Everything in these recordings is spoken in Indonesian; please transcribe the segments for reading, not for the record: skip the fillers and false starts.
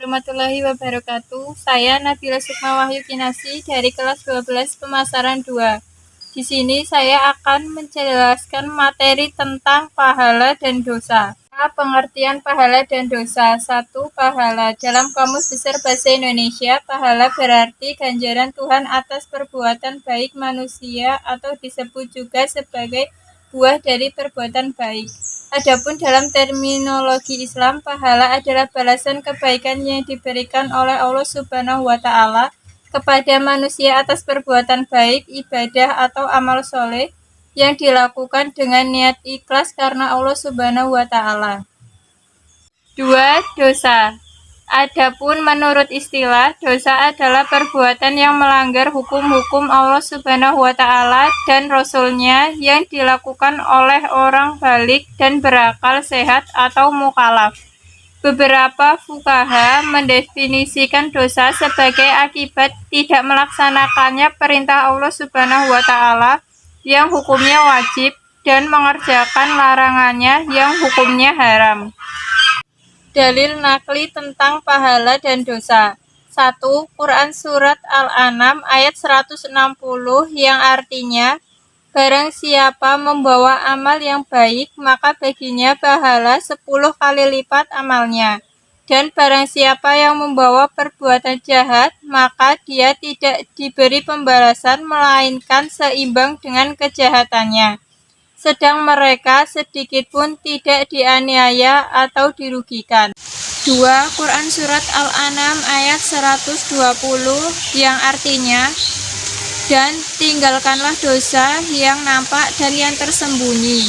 warahmatullahi wabarakatuh. Saya Nabila Sukma Wahyu Kinasi dari kelas 12 pemasaran 2. Di sini saya akan menjelaskan materi tentang pahala dan dosa. Pengertian pahala dan dosa. 1. Pahala. Dalam Kamus Besar Bahasa Indonesia, pahala berarti ganjaran Tuhan atas perbuatan baik manusia atau disebut juga sebagai buah dari perbuatan baik. Adapun dalam terminologi Islam, pahala adalah balasan kebaikan yang diberikan oleh Allah Subhanahu wa Ta'ala kepada manusia atas perbuatan baik, ibadah atau amal soleh yang dilakukan dengan niat ikhlas karena Allah Subhanahu wa Ta'ala. 2. Dosa. Adapun menurut istilah, dosa adalah perbuatan yang melanggar hukum-hukum Allah Subhanahu wa Ta'ala dan Rasul-Nya yang dilakukan oleh orang balik dan berakal sehat atau mukallaf. Beberapa fuqaha mendefinisikan dosa sebagai akibat tidak melaksanakannya perintah Allah Subhanahu wa Ta'ala yang hukumnya wajib dan mengerjakan larangannya yang hukumnya haram. Dalil nakli tentang pahala dan dosa. 1. Quran Surat Al-An'am ayat 160 yang artinya, barang siapa membawa amal yang baik, maka baginya pahala 10 kali lipat amalnya. Dan barang siapa yang membawa perbuatan jahat, maka dia tidak diberi pembalasan melainkan seimbang dengan kejahatannya. Sedang mereka sedikit pun tidak dianiaya atau dirugikan. 2. Quran Surat Al-An'am ayat 120 yang artinya, dan tinggalkanlah dosa yang nampak dan yang tersembunyi.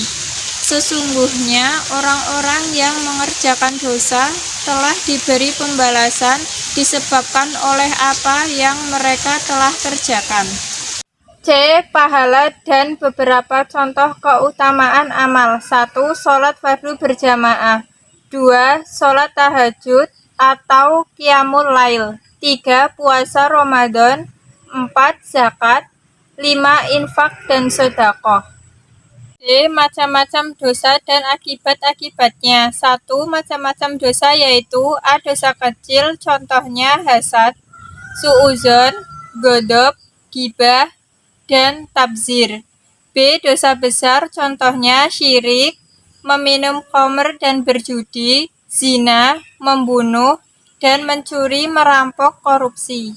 Sesungguhnya orang-orang yang mengerjakan dosa telah diberi pembalasan disebabkan oleh apa yang mereka telah kerjakan. C. Pahala dan beberapa contoh keutamaan amal. 1. Sholat fardu berjamaah. 2. Sholat tahajud atau qiyamul lail. 3. Puasa Ramadan. 4. Zakat. 5. Infak dan sedekah. D. Macam-macam dosa dan akibat-akibatnya. 1. Macam-macam dosa yaitu A. Dosa kecil, contohnya hasad, suudzon, ghadab, ghibah, dan tabzir. B. Dosa besar, contohnya syirik, meminum khamr dan berjudi, zina, membunuh, dan mencuri, merampok, korupsi.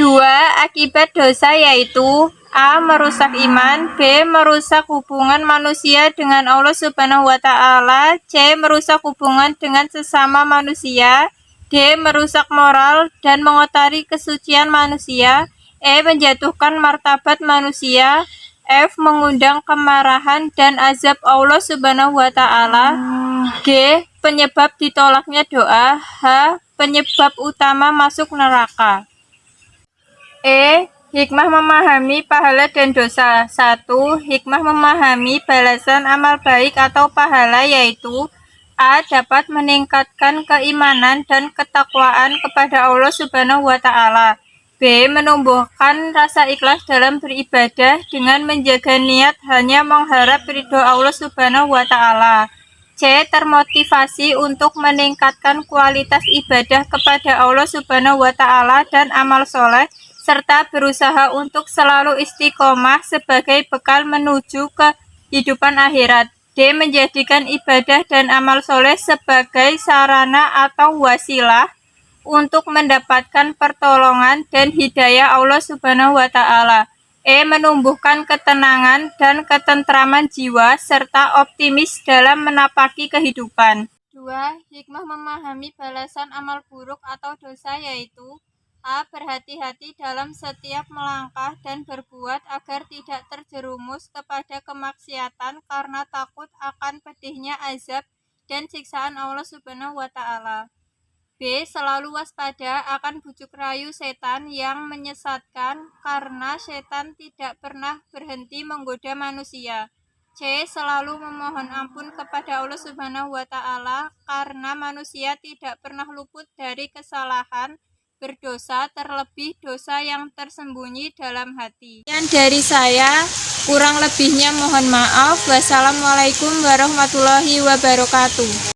2. Akibat dosa yaitu A. Merusak iman. B. Merusak hubungan manusia dengan Allah Subhanahu wa Ta'ala. C. Merusak hubungan dengan sesama manusia. D. Merusak moral dan mengotori kesucian manusia. E. Menjatuhkan martabat manusia. F. Mengundang kemarahan dan azab Allah Subhanahu wa Ta'ala. G. Penyebab ditolaknya doa. H. Penyebab utama masuk neraka. E. Hikmah memahami pahala dan dosa. 1. Hikmah memahami balasan amal baik atau pahala yaitu A. Dapat meningkatkan keimanan dan ketakwaan kepada Allah Subhanahu wa Ta'ala. B. Menumbuhkan rasa ikhlas dalam beribadah dengan menjaga niat hanya mengharap ridho Allah Subhanahu wa Ta'ala. C. Termotivasi untuk meningkatkan kualitas ibadah kepada Allah Subhanahu wa Ta'ala dan amal soleh, serta berusaha untuk selalu istiqomah sebagai bekal menuju kehidupan akhirat. D. Menjadikan ibadah dan amal soleh sebagai sarana atau wasilah untuk mendapatkan pertolongan dan hidayah Allah Subhanahu wa Ta'ala. E. Menumbuhkan ketenangan dan ketentraman jiwa serta optimis dalam menapaki kehidupan. 2. Hikmah memahami balasan amal buruk atau dosa yaitu A. Berhati-hati dalam setiap melangkah dan berbuat agar tidak terjerumus kepada kemaksiatan karena takut akan pedihnya azab dan siksaan Allah Subhanahu wa Ta'ala. B. Selalu waspada akan bujuk rayu setan yang menyesatkan karena setan tidak pernah berhenti menggoda manusia. C. Selalu memohon ampun kepada Allah Subhanahu wa Ta'ala karena manusia tidak pernah luput dari kesalahan berdosa, terlebih dosa yang tersembunyi dalam hati. Yang dari saya, kurang lebihnya mohon maaf. Wassalamualaikum warahmatullahi wabarakatuh.